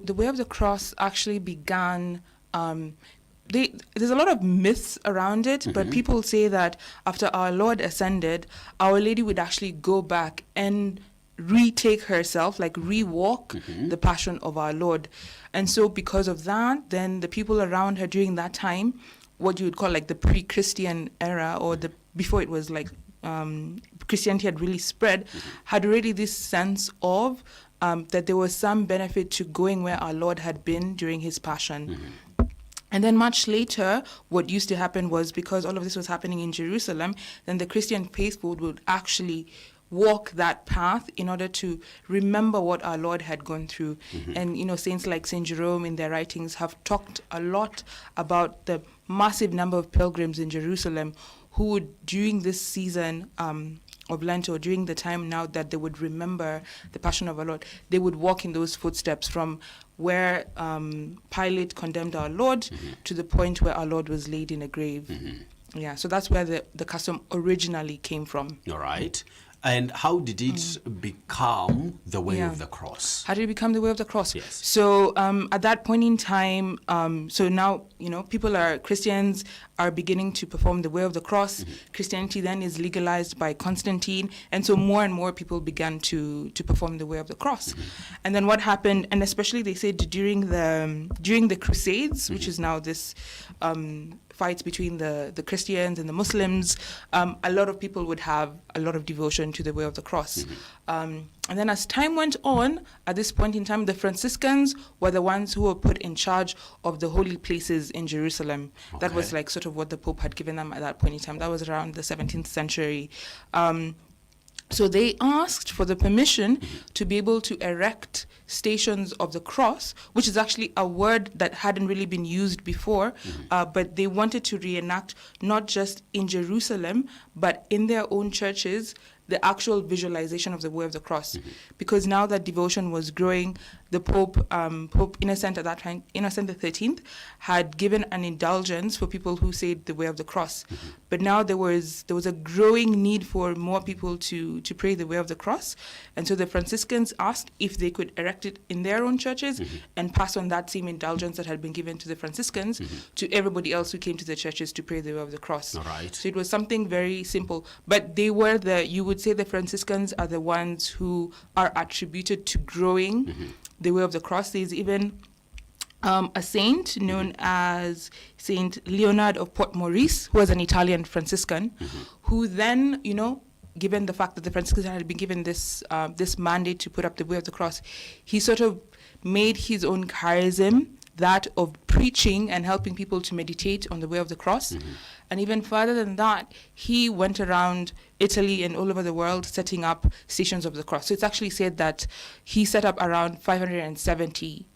the Way of the Cross actually began. There's a lot of myths around it, but people say that after our Lord ascended, Our Lady would actually go back and retake herself, like rewalk the passion of our Lord. And so because of that, then the people around her during that time, what you would call like the pre-Christian era, or the before it was like Christianity had really spread, had already this sense of that there was some benefit to going where our Lord had been during his passion. And then much later, what used to happen was, because all of this was happening in Jerusalem, then the Christian faithful would actually walk that path in order to remember what our Lord had gone through. And, you know, saints like Saint Jerome in their writings have talked a lot about the massive number of pilgrims in Jerusalem who would, during this season of Lent, or during the time now that they would remember the Passion of our Lord, they would walk in those footsteps from where Pilate condemned our Lord to the point where our Lord was laid in a grave. Yeah, so that's where the custom originally came from. All right. And how did it become the Way of the Cross? How did it become the Way of the Cross? Yes. So at that point in time, so now, you know, Christians are beginning to perform the Way of the Cross. Christianity then is legalized by Constantine. And so more and more people began to perform the Way of the Cross. And then what happened, and especially they said during the Crusades, which is now this fights between the Christians and the Muslims, a lot of people would have a lot of devotion to the Way of the Cross. And then as time went on, at this point in time, the Franciscans were the ones who were put in charge of the holy places in Jerusalem. That was like sort of what the Pope had given them at that point in time. That was around the 17th century. So they asked for the permission to be able to erect stations of the cross, which is actually a word that hadn't really been used before, but they wanted to reenact not just in Jerusalem, but in their own churches, the actual visualization of the Way of the Cross. Because now that devotion was growing, the Pope Innocent at that time, Innocent XIII, had given an indulgence for people who said the Way of the Cross. But now there was a growing need for more people to pray the Way of the Cross. And so the Franciscans asked if they could erect it in their own churches and pass on that same indulgence that had been given to the Franciscans to everybody else who came to the churches to pray the Way of the Cross. All right. So it was something very simple. But they were you would say the Franciscans are the ones who are attributed to growing the Way of the Cross. There's even a saint known as Saint Leonard of Port Maurice, who was an Italian Franciscan, who then, you know, given the fact that the Franciscans had been given this mandate to put up the Way of the Cross, he sort of made his own charism, that of preaching and helping people to meditate on the Way of the Cross. And even further than that, he went around Italy and all over the world setting up stations of the cross. So it's actually said that he set up around 570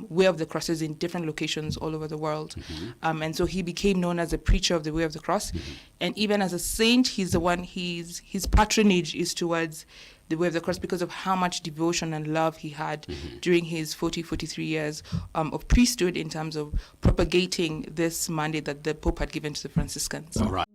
Way of the Crosses in different locations all over the world. And so he became known as a preacher of the Way of the Cross. And even as a saint, he's the one, his patronage is towards the Way of the Cross because of how much devotion and love he had during his 43 years of priesthood in terms of propagating this mandate that the Pope had given to the Franciscans. All right.